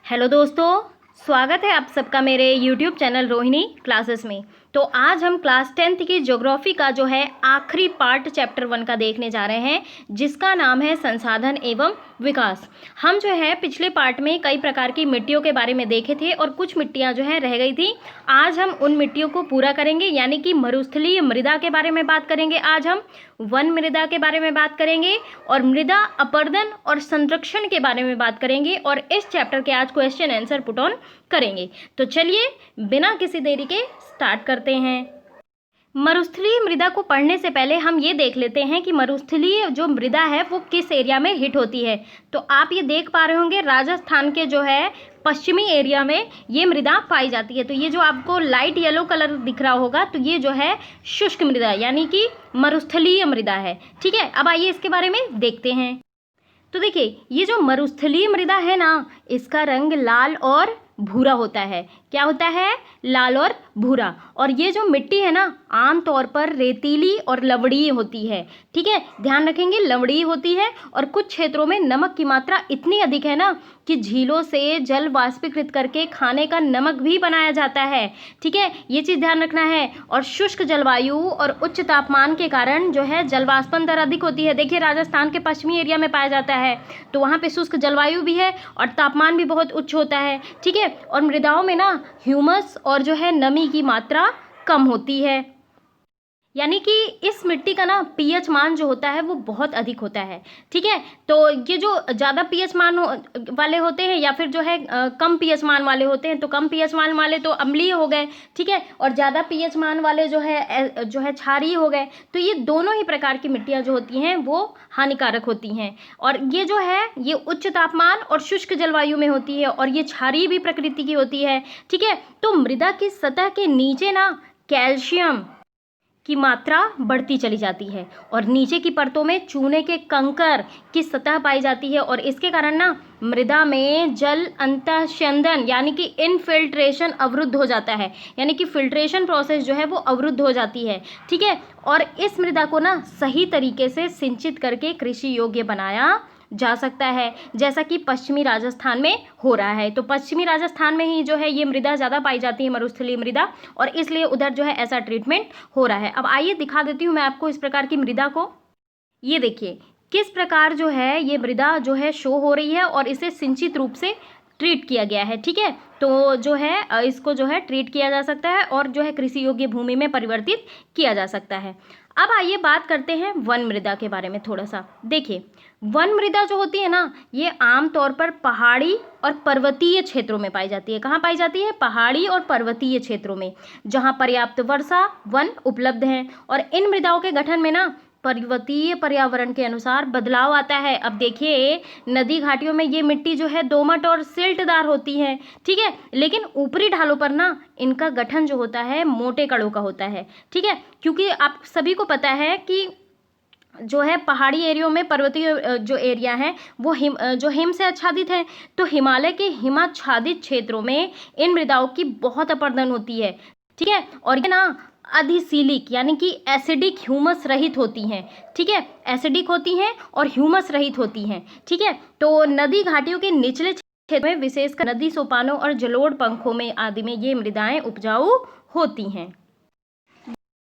Hello दोस्तों, स्वागत है आप सबका मेरे YouTube चैनल रोहिणी क्लासेस में। तो आज हम क्लास 10th की ज्योग्राफी का जो है आखिरी पार्ट चैप्टर 1 का देखने जा रहे हैं, जिसका नाम है संसाधन एवं विकास। हम जो है पिछले पार्ट में कई प्रकार की मिट्टियों के बारे में देखे थे और कुछ मिट्टियां जो है रह गई थी। आज हम उन मिट्टियों को पूरा करेंगे, यानी कि मरुस्थलीय मृदा के बारे में बात करेंगे। आज हम वन मृदा के बारे में बात करेंगे और मृदा अपरदन और संरक्षण के बारे में बात करेंगे और इस चैप्टर के आज क्वेश्चन आंसर पुट ऑन करेंगे। तो चलिए बिना किसी देरी के स्टार्ट करते हैं। मरुस्थलीय मृदा को पढ़ने से पहले हम ये देख लेते हैं कि मरुस्थलीय जो मृदा है वो किस एरिया में हिट होती है। तो आप ये देख पा रहे होंगे राजस्थान के जो है पश्चिमी एरिया में ये मृदा पाई जाती है। तो ये जो आपको लाइट येलो कलर दिख रहा होगा, तो ये जो है शुष्क मृदा यानी कि मरुस्थलीय मृदा है। ठीक है, अब आइए इसके बारे में देखते हैं। तो देखिए, ये जो मरुस्थलीय मृदा है ना, इसका रंग लाल और भूरा होता है। क्या होता है? लाल और भूरा। और ये जो मिट्टी है ना, आमतौर पर रेतीली और लवणीय होती है। ठीक है, ध्यान रखेंगे, लवणीय होती है और कुछ क्षेत्रों में नमक की मात्रा इतनी अधिक है ना कि झीलों से जल वाष्पीकृत करके खाने का नमक भी बनाया जाता है। ठीक है, ये चीज़ ध्यान रखना है। और शुष्क जलवायु और उच्च तापमान के कारण जो है जलवाष्पन दर अधिक होती है। देखिए, राजस्थान के पश्चिमी एरिया में पाया जाता है, तो वहाँ पे शुष्क जलवायु भी है और तापमान भी बहुत उच्च होता है। ठीक है, और मृदाओं में ना ह्यूमस और जो है नमी की मात्रा कम होती है, यानी कि इस मिट्टी का ना पीएच मान जो होता है वो बहुत अधिक होता है। ठीक है, तो ये जो ज़्यादा पीएच मान वाले होते हैं या फिर जो है कम पीएच मान वाले होते हैं, तो कम पीएच मान वाले तो अम्लीय हो गए। ठीक है, और ज़्यादा पीएच मान वाले जो है क्षारीय हो गए। तो ये दोनों ही प्रकार की मिट्टियाँ जो होती हैं वो हानिकारक होती हैं। और ये जो है ये उच्च तापमान और शुष्क जलवायु में होती है और ये क्षारीय भी प्रकृति की होती है। ठीक है, तो मृदा की सतह के नीचे ना कैल्शियम की मात्रा बढ़ती चली जाती है और नीचे की परतों में चूने के कंकर की सतह पाई जाती है और इसके कारण ना मृदा में जल अंतःस्यंदन यानी कि इनफिल्ट्रेशन अवरुद्ध हो जाता है, यानी कि फिल्ट्रेशन प्रोसेस जो है वो अवरुद्ध हो जाती है। ठीक है, और इस मृदा को ना सही तरीके से सिंचित करके कृषि योग्य बनाया जा सकता है, जैसा कि पश्चिमी राजस्थान में हो रहा है। तो पश्चिमी राजस्थान में ही जो है ये मृदा ज़्यादा पाई जाती है, मरुस्थलीय मृदा, और इसलिए उधर जो है ऐसा ट्रीटमेंट हो रहा है। अब आइए दिखा देती हूँ मैं आपको इस प्रकार की मृदा को। ये देखिए किस प्रकार जो है ये मृदा जो है शो हो रही है और इसे सिंचित रूप से ट्रीट किया गया है। ठीक है, तो जो है इसको जो है ट्रीट किया जा सकता है और जो है कृषि योग्य भूमि में परिवर्तित किया जा सकता है। अब आइए बात करते हैं वन मृदा के बारे में थोड़ा सा। देखिए, वन मृदा जो होती है ना, ये आमतौर पर पहाड़ी और पर्वतीय क्षेत्रों में पाई जाती है। कहाँ पाई जाती है? पहाड़ी और पर्वतीय क्षेत्रों में, जहाँ पर्याप्त वर्षा वन उपलब्ध हैं। और इन मृदाओं के गठन में ना पर्वतीय पर्यावरण के अनुसार बदलाव आता है। अब देखिए, नदी घाटियों में ये मिट्टी जो है दोमट और सिल्टदार होती है। ठीक है, लेकिन ऊपरी ढालों पर ना इनका गठन जो होता है मोटे कणों का होता है। ठीक है, क्योंकि आप सभी को पता है कि जो है पहाड़ी एरियो में पर्वतीय जो एरिया है वो हिम से आच्छादित है, तो हिमालय के हिमाच्छादित क्षेत्रों में इन मृदाओं की बहुत अपरदन होती है। ठीक है, और ये ना अधिसीलिक यानी कि एसिडिक ह्यूमस रहित होती हैं। ठीक है, एसिडिक होती हैं और ह्यूमस रहित होती हैं। ठीक है, तो नदी घाटियों के निचले क्षेत्र में विशेषकर नदी सोपानों और जलोढ़ पंखों में आदि में ये मृदाएं उपजाऊ होती हैं।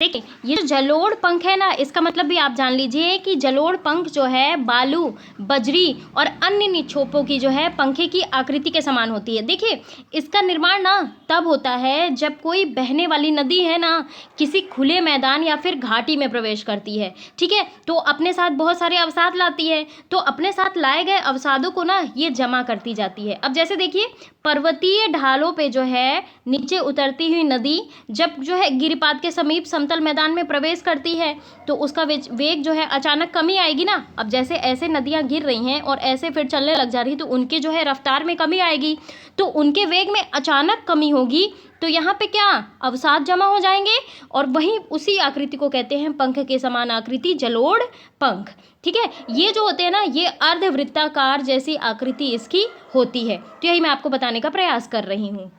देखिए, ये जो जलोढ़ पंख है ना, इसका मतलब भी आप जान लीजिए कि जलोढ़ पंख जो है बालू, बजरी और अन्य निक्षोभों की जो है पंखे की आकृति के समान होती है। देखिए, इसका निर्माण ना तब होता है जब कोई बहने वाली नदी है ना किसी खुले मैदान या फिर घाटी में प्रवेश करती है। ठीक है, तो अपने साथ बहुत सारे अवसाद लाती है, तो अपने साथ लाए गए अवसादों को ना ये जमा करती जाती है। अब जैसे देखिए, पर्वतीय ढालों पे जो है नीचे उतरती हुई नदी जब जो है गिरिपाद के समीप समतल मैदान में प्रवेश करती है, तो उसका वेग जो है अचानक कमी आएगी ना। अब जैसे ऐसे नदियां गिर रही हैं और ऐसे फिर चलने लग जा रही, तो उनके जो है रफ्तार में कमी आएगी, तो उनके वेग में अचानक कमी होगी, तो यहाँ पे क्या अवसाद जमा हो जाएंगे और वहीं उसी आकृति को कहते हैं पंख के समान आकृति, जलोढ़ पंख। ठीक है, ये जो होते हैं ना ये अर्धवृत्ताकार जैसी आकृति इसकी होती है। तो यही मैं आपको बताने का प्रयास कर रही हूँ।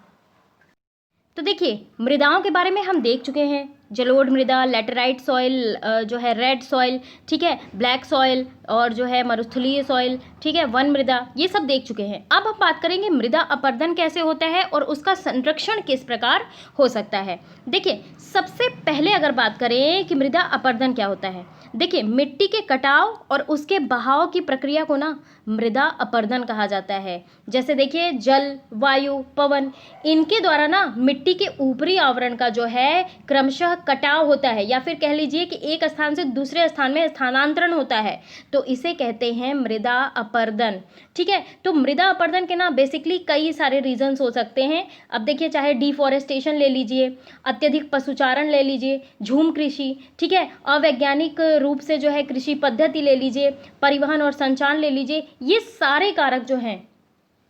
तो देखिए, मृदाओं के बारे में हम देख चुके हैं। जलोढ़ मृदा, लैटेराइट सॉइल जो है रेड सॉइल, ठीक है, ब्लैक सॉइल, और जो है मरुस्थलीय सॉइल, ठीक है, वन मृदा, ये सब देख चुके हैं। अब हम बात करेंगे मृदा अपरदन कैसे होता है और उसका संरक्षण किस प्रकार हो सकता है। देखिए, सबसे पहले अगर बात करें कि मृदा अपरदन क्या होता है, देखिए मिट्टी के कटाव और उसके बहाव की प्रक्रिया को ना मृदा अपरदन कहा जाता है। जैसे देखिए जल, वायु, पवन, इनके द्वारा ना मिट्टी के ऊपरी आवरण का जो है क्रमशः कटाव होता है, या फिर कह लीजिए कि एक स्थान से दूसरे स्थान में स्थानांतरण होता है, तो इसे कहते हैं मृदा अपरदन। ठीक है, तो मृदा अपरदन के ना बेसिकली कई सारे रीजंस हो सकते हैं। अब देखिए, चाहे डिफॉरेस्टेशन ले लीजिए, अत्यधिक पशुचारण ले लीजिए, झूम कृषि, ठीक है, अवैज्ञानिक रूप से जो है कृषि पद्धति ले लीजिए, परिवहन और संचार ले लीजिए, ये सारे कारक जो हैं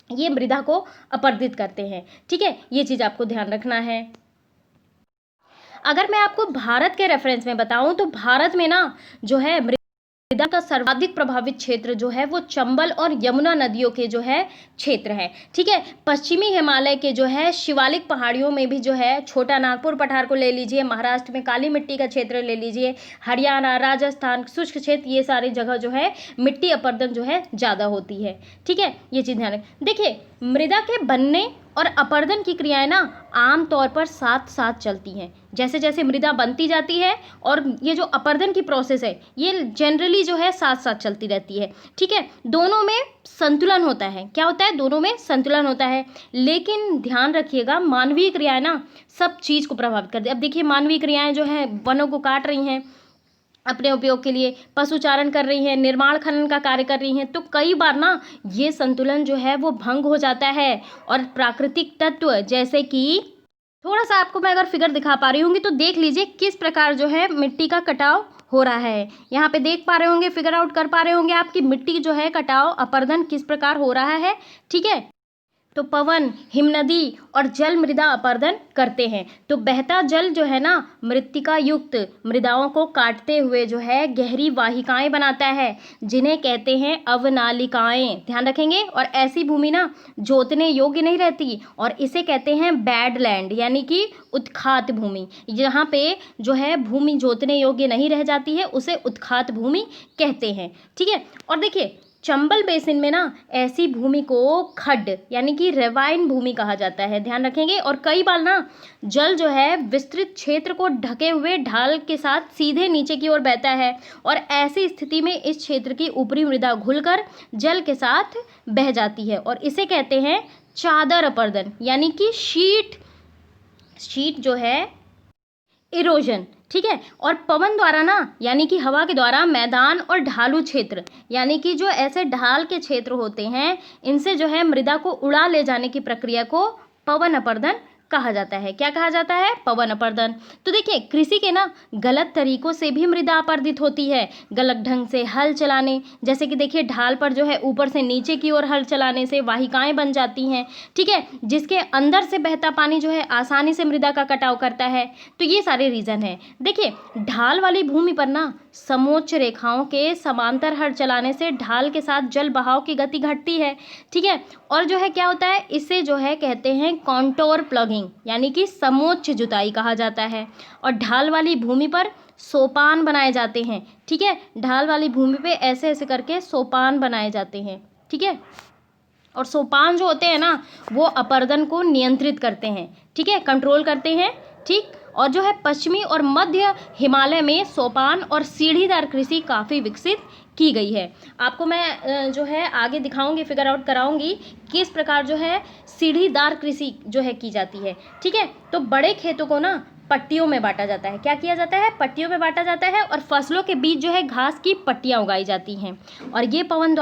ये मृदा को अपरदित करते हैं। ठीक है, ये चीज़ आपको ध्यान रखना है। अगर मैं आपको भारत के रेफरेंस में बताऊं तो भारत में ना जो है मृदा का सर्वाधिक प्रभावित क्षेत्र जो है वो चंबल और यमुना नदियों के जो है क्षेत्र है। ठीक है, पश्चिमी हिमालय के जो है शिवालिक पहाड़ियों में भी जो है छोटा नागपुर पठार को ले लीजिए, महाराष्ट्र में काली मिट्टी का क्षेत्र ले लीजिए, हरियाणा, राजस्थान, शुष्क क्षेत्र, ये सारी जगह जो है मिट्टी अपरदन जो है ज़्यादा होती है। ठीक है, ये चीज़ ध्यान रखें। देखिए, मृदा के बनने और अपरदन की क्रियाएं ना आमतौर पर साथ साथ चलती हैं। जैसे जैसे मृदा बनती जाती है और ये जो अपरदन की प्रोसेस है ये जनरली जो है साथ साथ चलती रहती है। ठीक है, दोनों में संतुलन होता है। क्या होता है? दोनों में संतुलन होता है। लेकिन ध्यान रखिएगा, मानवीय क्रियाएं ना सब चीज़ को प्रभावित करती है। अब देखिए, मानवीय क्रियाएं जो हैं वनों को काट रही हैं अपने उपयोग के लिए, पशुचारण कर रही हैं, निर्माण खनन का कार्य कर रही हैं, तो कई बार ना ये संतुलन जो है वो भंग हो जाता है और प्राकृतिक तत्व, जैसे कि थोड़ा सा आपको मैं अगर फिगर दिखा पा रही होंगी तो देख लीजिए किस प्रकार जो है मिट्टी का कटाव हो रहा है। यहाँ पे देख पा रहे होंगे, फिगर आउट कर पा रहे होंगे आपकी मिट्टी जो है कटाव, अपरदन किस प्रकार हो रहा है। ठीक है, तो पवन, हिमनदी और जल मृदा अपरदन करते हैं। तो बहता जल जो है ना मृत्तिका युक्त मृदाओं को काटते हुए जो है गहरी वाहिकाएं बनाता है, जिन्हें कहते हैं अवनालिकाएं। ध्यान रखेंगे। और ऐसी भूमि ना जोतने योग्य नहीं रहती और इसे कहते हैं बैड लैंड, यानी कि उत्खात भूमि। जहाँ पे जो है भूमि जोतने योग्य नहीं रह जाती है उसे उत्खात भूमि कहते हैं। ठीक है, और देखिए चंबल बेसिन में ना ऐसी भूमि को खड्ड यानी कि रेवाइन भूमि कहा जाता है। ध्यान रखेंगे। और कई बार ना जल जो है विस्तृत क्षेत्र को ढके हुए ढाल के साथ सीधे नीचे की ओर बहता है और ऐसी स्थिति में इस क्षेत्र की ऊपरी मृदा घुलकर जल के साथ बह जाती है और इसे कहते हैं चादर अपरदन, यानी कि शीट जो है इरोजन। ठीक है, और पवन द्वारा ना यानी कि हवा के द्वारा मैदान और ढालू क्षेत्र, यानी कि जो ऐसे ढाल के क्षेत्र होते हैं इनसे जो है मृदा को उड़ा ले जाने की प्रक्रिया को पवन अपरदन कहा जाता है। क्या कहा जाता है? पवन अपरदन। तो देखिए, कृषि के ना गलत तरीकों से भी मृदा अपरदित होती है। गलत ढंग से हल चलाने, जैसे कि देखिए ढाल पर जो है ऊपर से नीचे की ओर हल चलाने से वाहिकाएं बन जाती हैं। ठीक है, जिसके अंदर से बहता पानी जो है आसानी से मृदा का कटाव करता है। तो ये सारे रीजन है। देखिए, ढाल वाली भूमि पर ना समोच्च रेखाओं के समांतर हल चलाने से ढाल के साथ जल बहाव की गति घटती है। ठीक है, और जो है क्या होता है, इसे जो है कहते हैं कॉन्टोर प्लगिंग, यानी कि समोच्च जुताई कहा जाता है। और ढाल वाली भूमि पर सोपान बनाए जाते हैं। ठीक है, ढाल वाली भूमि पे ऐसे ऐसे करके सोपान बनाए जाते हैं। ठीक है, और सोपान जो होते हैं ना वो अपरदन को नियंत्रित करते हैं। ठीक है, कंट्रोल करते हैं। ठीक, और जो है पश्चिमी और मध्य हिमालय में सोपान और सीढ़ीदार कृषि काफ़ी विकसित की गई है। आपको मैं जो है आगे दिखाऊंगी, फिगर आउट कराऊंगी किस प्रकार जो है सीढ़ीदार कृषि जो है की जाती है। ठीक है, तो बड़े खेतों को ना पट्टियों में बांटा जाता है। क्या किया जाता है? पट्टियों में बांटा जाता है और फसलों के बीच जो है घास की पट्टियाँ उगाई जाती हैं। और ये पवन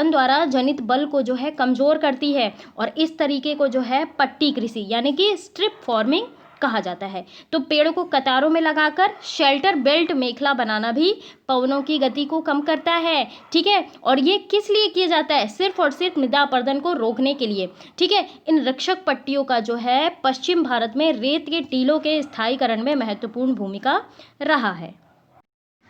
द्वारा जनित बल को जो है कमज़ोर करती है और इस तरीके को जो है पट्टी कृषि यानी कि स्ट्रिप फार्मिंग कहा जाता है। तो पेड़ों को कतारों में लगाकर शेल्टर बेल्ट मेखला बनाना भी पवनों की गति को कम करता है। ठीक है, और ये किस लिए किया जाता है? सिर्फ और सिर्फ मृदा अपरदन को रोकने के लिए। ठीक है, इन रक्षक पट्टियों का जो है पश्चिम भारत में रेत के टीलों के स्थायीकरण में महत्वपूर्ण भूमिका रहा है।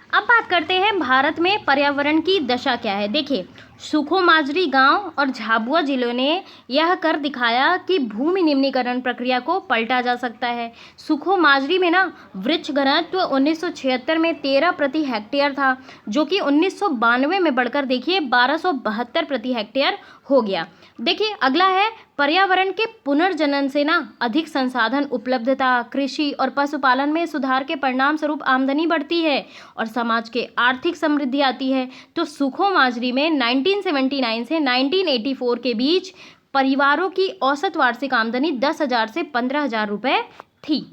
अब बात करते हैं भारत में पर्यावरण की दशा क्या है। देखिए, सुखोमाजरी गांव और झाबुआ जिलों ने यह कर दिखाया कि भूमि निम्नीकरण प्रक्रिया को पलटा जा सकता है। सुखोमाजरी में ना वृक्ष घनत्व 1976 में 13 प्रति हेक्टेयर था, जो कि 1992 में बढ़कर देखिए 1272 प्रति हेक्टेयर हो गया। देखिए अगला है, पर्यावरण के पुनर्जनन से ना अधिक संसाधन उपलब्धता, कृषि और पशुपालन में सुधार के परिणाम स्वरूप आमदनी बढ़ती है और समाज के आर्थिक समृद्धि आती है। तो सुखोमाजरी में 1979 से 1984 के बीच परिवारों की औसत वार्षिक आमदनी 10,000 से 15,000 रुपये थी।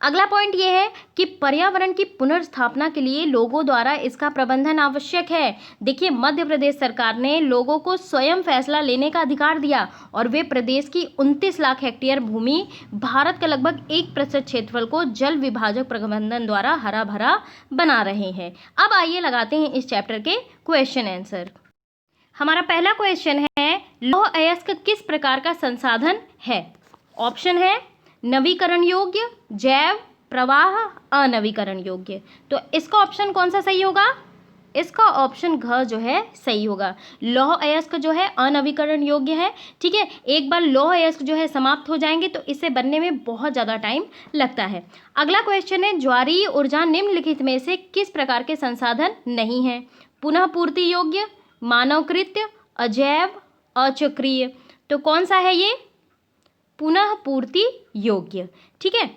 अगला पॉइंट ये है कि पर्यावरण की पुनर्स्थापना के लिए लोगों द्वारा इसका प्रबंधन आवश्यक है। देखिए मध्य प्रदेश सरकार ने लोगों को स्वयं फैसला लेने का अधिकार दिया और वे प्रदेश की 29 लाख हेक्टेयर भूमि, भारत का लगभग 1% क्षेत्रफल को जल विभाजक प्रबंधन द्वारा हरा भरा बना रहे हैं। अब आइए लगाते हैं इस चैप्टर के क्वेश्चन आंसर। हमारा पहला क्वेश्चन है, लौह अयस्क किस प्रकार का संसाधन है? ऑप्शन है नवीकरण योग्य, जैव, प्रवाह, अनवीकरण योग्य। तो इसका ऑप्शन कौन सा सही होगा? इसका ऑप्शन घ जो है सही होगा। लौह अयस्क जो है अनवीकरण योग्य है। ठीक है, एक बार लौह अयस्क जो है समाप्त हो जाएंगे तो इसे बनने में बहुत ज़्यादा टाइम लगता है। अगला क्वेश्चन है, ज्वारीय ऊर्जा निम्नलिखित में से किस प्रकार के संसाधन नहीं है? पुनः पूर्ति योग्य, मानवकृत, अजैव, अचक्रीय। तो कौन सा है ये? पुनः पूर्ति योग्य। ठीक है,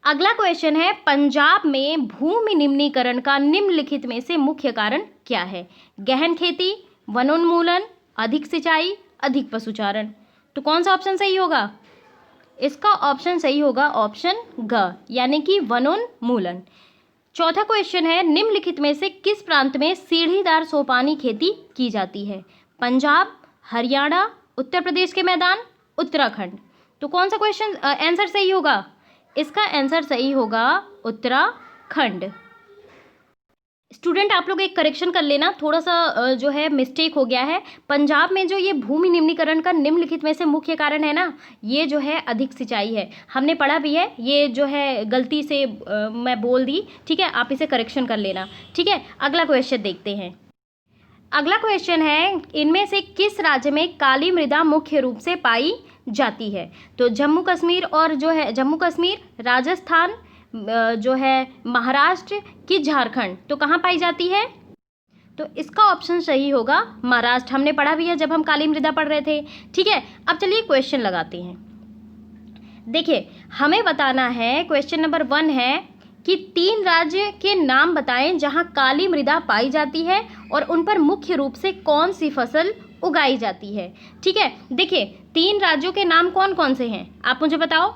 अगला क्वेश्चन है, पंजाब में भूमि निम्नीकरण का निम्नलिखित में से मुख्य कारण क्या है? गहन खेती, वनोन्मूलन, अधिक सिंचाई, अधिक पशुचारण। तो कौन सा ऑप्शन सही होगा? इसका ऑप्शन सही होगा ऑप्शन ग, यानी कि वनोन्मूलन। चौथा क्वेश्चन है, निम्नलिखित में से किस प्रांत में सीढ़ीदार सोपानी खेती की जाती है? पंजाब, हरियाणा, उत्तर प्रदेश के मैदान, उत्तराखंड। तो कौन सा क्वेश्चन आंसर सही होगा? इसका आंसर सही होगा उत्तराखंड। स्टूडेंट आप लोग एक करेक्शन कर लेना, थोड़ा सा जो है मिस्टेक हो गया है। पंजाब में जो ये भूमि निम्नीकरण का निम्नलिखित में से मुख्य कारण है ना, ये जो है अधिक सिंचाई है। हमने पढ़ा भी है, ये जो है गलती से मैं बोल दी। ठीक है, आप इसे करेक्शन कर लेना। ठीक है, अगला क्वेश्चन देखते हैं। अगला क्वेश्चन है, इनमें से किस राज्य में काली मृदा मुख्य रूप से पाई जाती है? तो जम्मू कश्मीर और जो है जम्मू कश्मीर, राजस्थान, जो है महाराष्ट्र की झारखंड। तो कहाँ पाई जाती है? तो इसका ऑप्शन सही होगा महाराष्ट्र। हमने पढ़ा भी है जब हम काली मृदा पढ़ रहे थे। ठीक है, अब चलिए क्वेश्चन लगाते हैं। देखिए हमें बताना है, क्वेश्चन नंबर 1 है कि 3 राज्य के नाम बताएं जहां काली मृदा पाई जाती है और उन पर मुख्य रूप से कौन सी फसल उगाई जाती है। ठीक है, देखिए 3 राज्यों के नाम कौन कौन से हैं आप मुझे बताओ।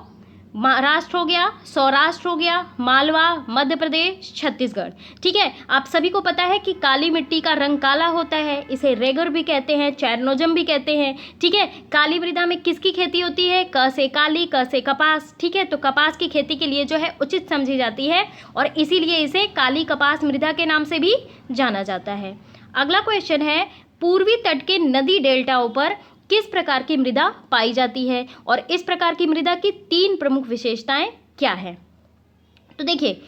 महाराष्ट्र हो गया, सौराष्ट्र हो गया, मालवा, मध्य प्रदेश, छत्तीसगढ़। ठीक है, आप सभी को पता है कि काली मिट्टी का रंग काला होता है, इसे रेगर भी कहते हैं, चैरनोजम भी कहते हैं। ठीक है, काली मृदा में किसकी खेती होती है? क से काली, क से कपास। ठीक है, तो कपास की खेती के लिए जो है उचित समझी जाती है और इसीलिए इसे काली कपास मृदा के नाम से भी जाना जाता है। अगला क्वेश्चन है, पूर्वी तट के नदी डेल्टाओं पर किस प्रकार की मृदा पाई जाती है और इस प्रकार की मृदा की 3 प्रमुख विशेषताएं क्या है? तो देखिए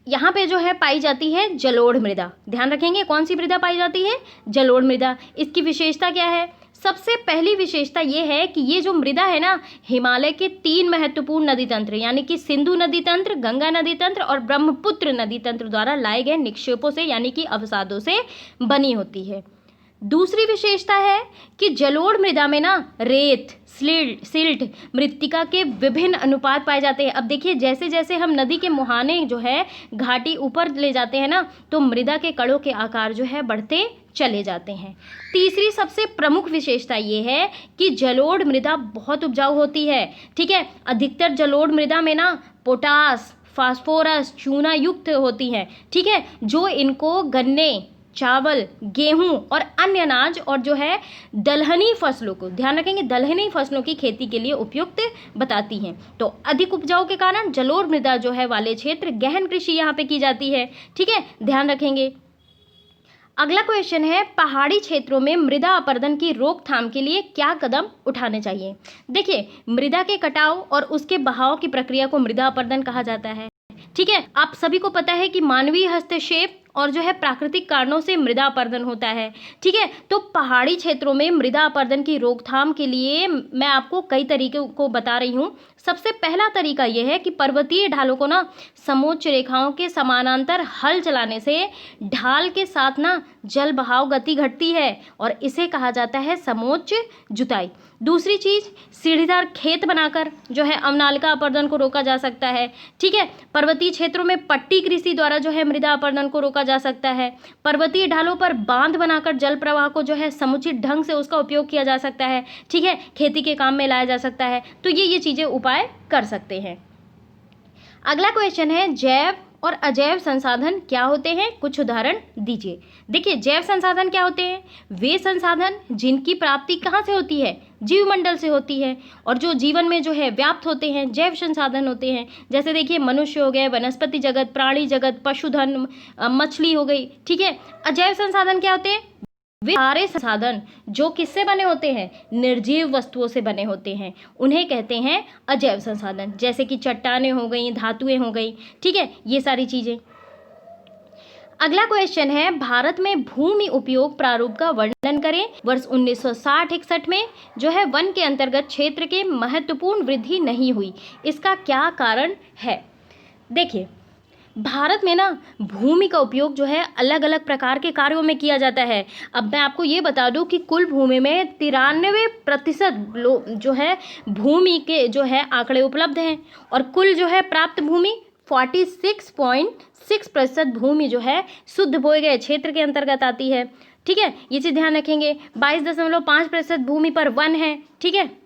यहाँ पे जो है पाई जाती है जलोढ़ मृदा। ध्यान रखेंगे कौन सी मृदा पाई जाती है? जलोढ़ मृदा। इसकी विशेषता क्या है? सबसे पहली विशेषता ये है कि ये जो मृदा है ना, हिमालय के 3 महत्वपूर्ण नदी तंत्र यानी कि सिंधु नदी तंत्र, गंगा नदी तंत्र और ब्रह्मपुत्र नदी तंत्र द्वारा लाए गए निक्षेपों से यानी कि अवसादों से बनी होती है। दूसरी विशेषता है कि जलोढ़ मृदा में ना रेत, सिल्ट, मृत्तिका के विभिन्न अनुपात पाए जाते हैं। अब देखिए जैसे जैसे हम नदी के मुहाने जो है घाटी ऊपर ले जाते हैं ना, तो मृदा के कणों के आकार जो है बढ़ते चले जाते हैं। तीसरी सबसे प्रमुख विशेषता ये है कि जलोढ़ मृदा बहुत उपजाऊ होती है। ठीक है, अधिकतर जलोढ़ मृदा में ना पोटास, फास्फोरस, चूना युक्त होती हैं। ठीक है, जो इनको गन्ने, चावल, गेहूं और अन्य अनाज और जो है दलहनी फसलों को, ध्यान रखेंगे दलहनी फसलों की खेती के लिए उपयुक्त बताती हैं। तो अधिक उपजाऊ के कारण जलोढ़ मृदा जो है वाले क्षेत्र गहन कृषि यहाँ पे की जाती है। ठीक है, ध्यान रखेंगे। अगला क्वेश्चन है, पहाड़ी क्षेत्रों में मृदा अपरदन की रोकथाम के लिए क्या कदम उठाने चाहिए? देखिए मृदा के कटाव और उसके बहाव की प्रक्रिया को मृदा अपरदन कहा जाता है। ठीक है, आप सभी को पता है कि मानवीय हस्तक्षेप और जो है प्राकृतिक कारणों से मृदा अपरदन होता है। ठीक है, तो पहाड़ी क्षेत्रों में मृदा अपरदन की रोकथाम के लिए मैं आपको कई तरीकों को बता रही हूँ। सबसे पहला तरीका यह है कि पर्वतीय ढालों को ना समोच्च रेखाओं के समानांतर हल चलाने से ढाल के साथ ना जल बहाव गति घटती है और इसे कहा जाता है समोच्च जुताई। दूसरी चीज, सीढ़ीदार खेत बनाकर जो है अवनालिका अपरदन को रोका जा सकता है। ठीक है, पर्वतीय क्षेत्रों में पट्टी कृषि द्वारा जो है मृदा अपरदन को रोका जा सकता है। पर्वतीय ढालों पर बांध बनाकर जल प्रवाह को जो है समुचित ढंग से उसका उपयोग किया जा सकता है। ठीक है, खेती के काम में लाया जा सकता है। तो ये चीजें उपाय कर सकते हैं। अगला क्वेश्चन है, जैव और अजैव संसाधन क्या होते हैं, कुछ उदाहरण दीजिए। देखिए, जैव संसाधन क्या होते हैं? वे संसाधन जिनकी प्राप्ति कहाँ से होती है? जीवमंडल से होती है, और जो जीवन में जो है व्याप्त होते हैं जैव संसाधन होते हैं। जैसे देखिए, मनुष्य हो गए, वनस्पति जगत, प्राणी जगत, पशुधन, मछली हो गई। ठीक है, अजैव संसाधन क्या होते हैं? वे सारे संसाधन जो किससे बने होते हैं? निर्जीव वस्तुओं से बने होते हैं, उन्हें कहते हैं अजैव संसाधन। जैसे कि चट्टानें हो गई, धातुएं हो गई। ठीक है, ये सारी चीजें। अगला क्वेश्चन है, भारत में भूमि उपयोग प्रारूप का वर्णन करें। वर्ष 1960-61 में जो है वन के अंतर्गत क्षेत्र के महत्वपूर्ण वृद्धि नहीं हुई, इसका क्या कारण है? देखिए, भारत में ना भूमि का उपयोग जो है अलग अलग प्रकार के कार्यों में किया जाता है। अब मैं आपको ये बता दूं कि कुल भूमि में 93% जो है भूमि के जो है आंकड़े उपलब्ध हैं, और कुल जो है प्राप्त भूमि 46.6% भूमि जो है शुद्ध बोए गए क्षेत्र के अंतर्गत आती है। ठीक है, ये चीज़ ध्यान रखेंगे। 22.5% भूमि पर वन है। ठीक है,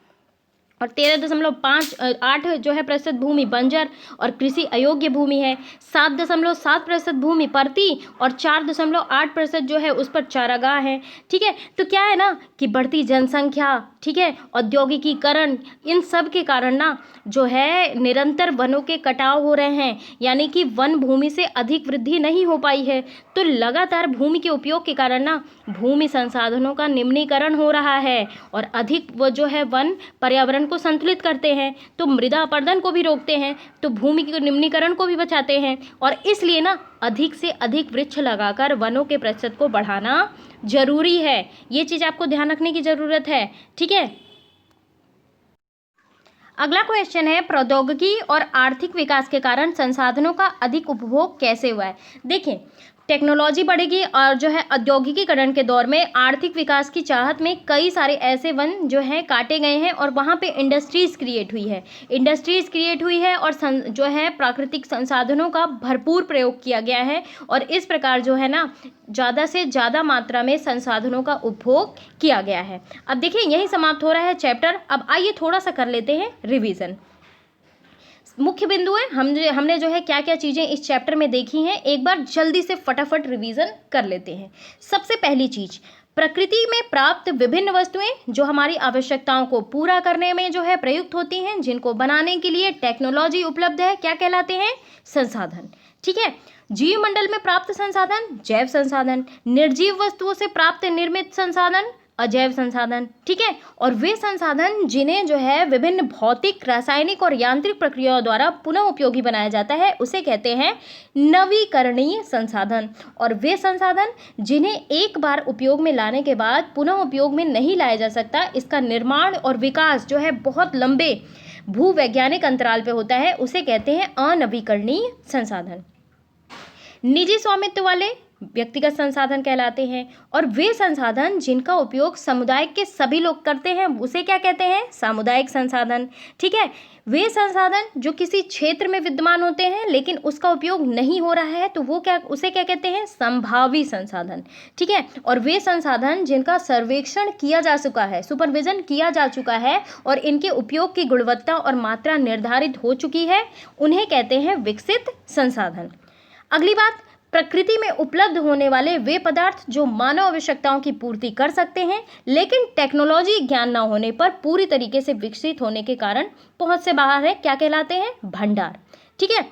और 13.58 जो है प्रतिशत भूमि बंजर और कृषि अयोग्य भूमि है। 7.7% भूमि परती और 4.8% जो है उस पर चारागाह है। ठीक है, तो क्या है ना कि बढ़ती जनसंख्या, ठीक है, औद्योगिकीकरण, इन सब के कारण ना जो है निरंतर वनों के कटाव हो रहे हैं, यानी कि वन भूमि से अधिक वृद्धि नहीं हो पाई है। तो लगातार भूमि के उपयोग के कारण ना भूमि संसाधनों का निम्नीकरण हो रहा है, और अधिक वो जो है वन पर्यावरण को संतुलित करते हैं, तो मृदा अपरदन को भी रोकते हैं, तो भूमि के निम्नीकरण को भी बचाते हैं, और इसलिए ना अधिक से अधिक वृक्ष लगाकर वनों के प्रतिशत को बढ़ाना जरूरी है। ये चीज़ आपको ध्यान रखने की जरूरत है। ठीक है, अगला क्वेश्चन है, प्रौद्योगिकी और आर्थिक विकास के कारण संसाधनों का अधिक उपभोग कैसे हुआ है? देखिए, टेक्नोलॉजी बढ़ेगी और जो है औद्योगिकीकरण के दौर में आर्थिक विकास की चाहत में कई सारे ऐसे वन जो हैं काटे गए हैं, और वहाँ पे इंडस्ट्रीज़ क्रिएट हुई है और जो है प्राकृतिक संसाधनों का भरपूर प्रयोग किया गया है, और इस प्रकार जो है ना ज़्यादा से ज़्यादा मात्रा में संसाधनों का उपभोग किया गया है। अब देखिए, यही समाप्त हो रहा है चैप्टर। अब आइए थोड़ा सा कर लेते हैं रिवीजन। मुख्य बिंदु है, हमने जो है क्या क्या चीज़ें इस चैप्टर में देखी हैं, एक बार जल्दी से फटाफट रिवीजन कर लेते हैं। सबसे पहली चीज़, प्रकृति में प्राप्त विभिन्न वस्तुएं जो हमारी आवश्यकताओं को पूरा करने में जो है प्रयुक्त होती हैं, जिनको बनाने के लिए टेक्नोलॉजी उपलब्ध है, क्या कहलाते हैं? संसाधन। ठीक है, जीवमंडल में प्राप्त संसाधन जैव संसाधन, निर्जीव वस्तुओं से प्राप्त निर्मित संसाधन अजैव संसाधन। ठीक है, और वे संसाधन जिन्हें जो है विभिन्न भौतिक, रासायनिक और यांत्रिक प्रक्रियाओं द्वारा पुनः उपयोगी बनाया जाता है, उसे कहते हैं नवीकरणीय संसाधन। और वे संसाधन जिन्हें एक बार उपयोग में लाने के बाद पुनः उपयोग में नहीं लाया जा सकता, इसका निर्माण और विकास जो है बहुत लंबे भूवैज्ञानिक अंतराल पे होता है, उसे कहते हैं अनवीकरणीय संसाधन। निजी स्वामित्व वाले व्यक्तिगत संसाधन कहलाते हैं, और वे संसाधन जिनका उपयोग समुदाय के सभी लोग करते हैं, उसे क्या कहते हैं? सामुदायिक संसाधन। ठीक है, वे संसाधन जो किसी क्षेत्र में विद्यमान होते हैं लेकिन उसका उपयोग नहीं हो रहा है, तो उसे क्या कहते हैं? संभावी संसाधन। ठीक है, और वे संसाधन जिनका सर्वेक्षण किया जा चुका है, सुपरविजन किया जा चुका है, और इनके उपयोग की गुणवत्ता और मात्रा निर्धारित हो चुकी है, उन्हें कहते हैं विकसित संसाधन। अगली बात, प्रकृति में उपलब्ध होने वाले वे पदार्थ जो मानव आवश्यकताओं की पूर्ति कर सकते हैं, लेकिन टेक्नोलॉजी ज्ञान न होने पर पूरी तरीके से विकसित होने के कारण पहुंच से बाहर है, क्या कहलाते हैं? भंडार। ठीक है,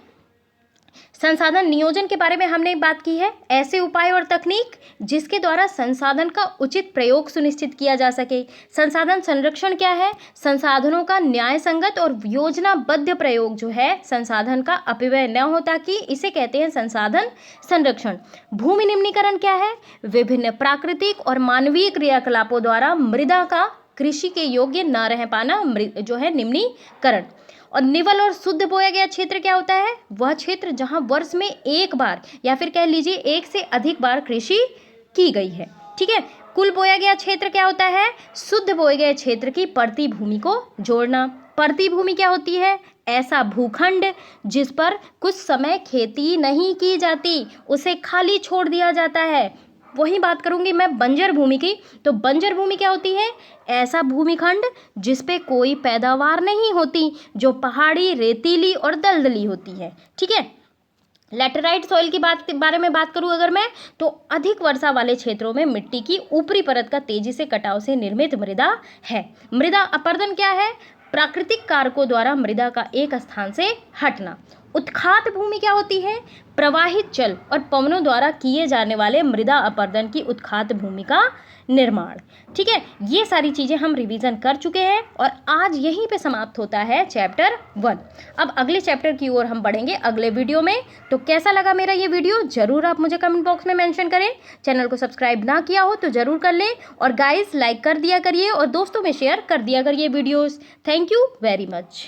संसाधन नियोजन के बारे में हमने बात की है, ऐसे उपाय और तकनीक जिसके द्वारा संसाधन का उचित प्रयोग सुनिश्चित किया जा सके। संसाधन संरक्षण क्या है? संसाधनों का न्याय संगत और योजनाबद्ध प्रयोग जो है संसाधन का अपव्यय न हो, ताकि इसे कहते हैं संसाधन संरक्षण। भूमि निम्नीकरण क्या है? विभिन्न प्राकृतिक और मानवीय क्रियाकलापों द्वारा मृदा का कृषि के योग्य न रह पाना जो है निम्नीकरण। और निवल और शुद्ध बोया गया क्षेत्र क्या होता है? वह क्षेत्र जहां वर्ष में एक बार या फिर कह लीजिए एक से अधिक बार कृषि की गई है। ठीक है। कुल बोया गया क्षेत्र क्या होता है? शुद्ध बोए गए क्षेत्र की पड़ती भूमि को जोड़ना। पड़ती भूमि क्या होती है? ऐसा भूखंड जिस पर कुछ समय खेती नहीं की जाती, उसे खाली छोड़ दिया जाता है। वही बात करूंगी मैं बंजर भूमि की। तो बंजर भूमि क्या होती है? ऐसा भूमिखंड जिस पे कोई पैदावार नहीं होती, जो पहाड़ी, रेतीली और दलदली होती है। ठीक है। लैटेराइट सॉइल की बारे में बात करूं अगर मैं, तो अधिक वर्षा वाले क्षेत्रों में मिट्टी की ऊपरी परत का तेजी से कटाव से निर्मित मृदा है। मृदा अपरदन क्या है? प्राकृतिक कारकों द्वारा मृदा का एक स्थान से हटना। उत्खात भूमि क्या होती है? प्रवाहित जल और पवनों द्वारा किए जाने वाले मृदा अपरदन की उत्खात भूमि का निर्माण। ठीक है। ये सारी चीज़ें हम रिवीजन कर चुके हैं और आज यहीं पे समाप्त होता है चैप्टर 1। अब अगले चैप्टर की ओर हम बढ़ेंगे अगले वीडियो में। तो कैसा लगा मेरा ये वीडियो ज़रूर आप मुझे कमेंट बॉक्स में मेंशन करें। चैनल को सब्सक्राइब ना किया हो तो ज़रूर कर लें, और गाइस लाइक कर दिया करिए और दोस्तों में शेयर कर दिया करिए videos. Thank you very much.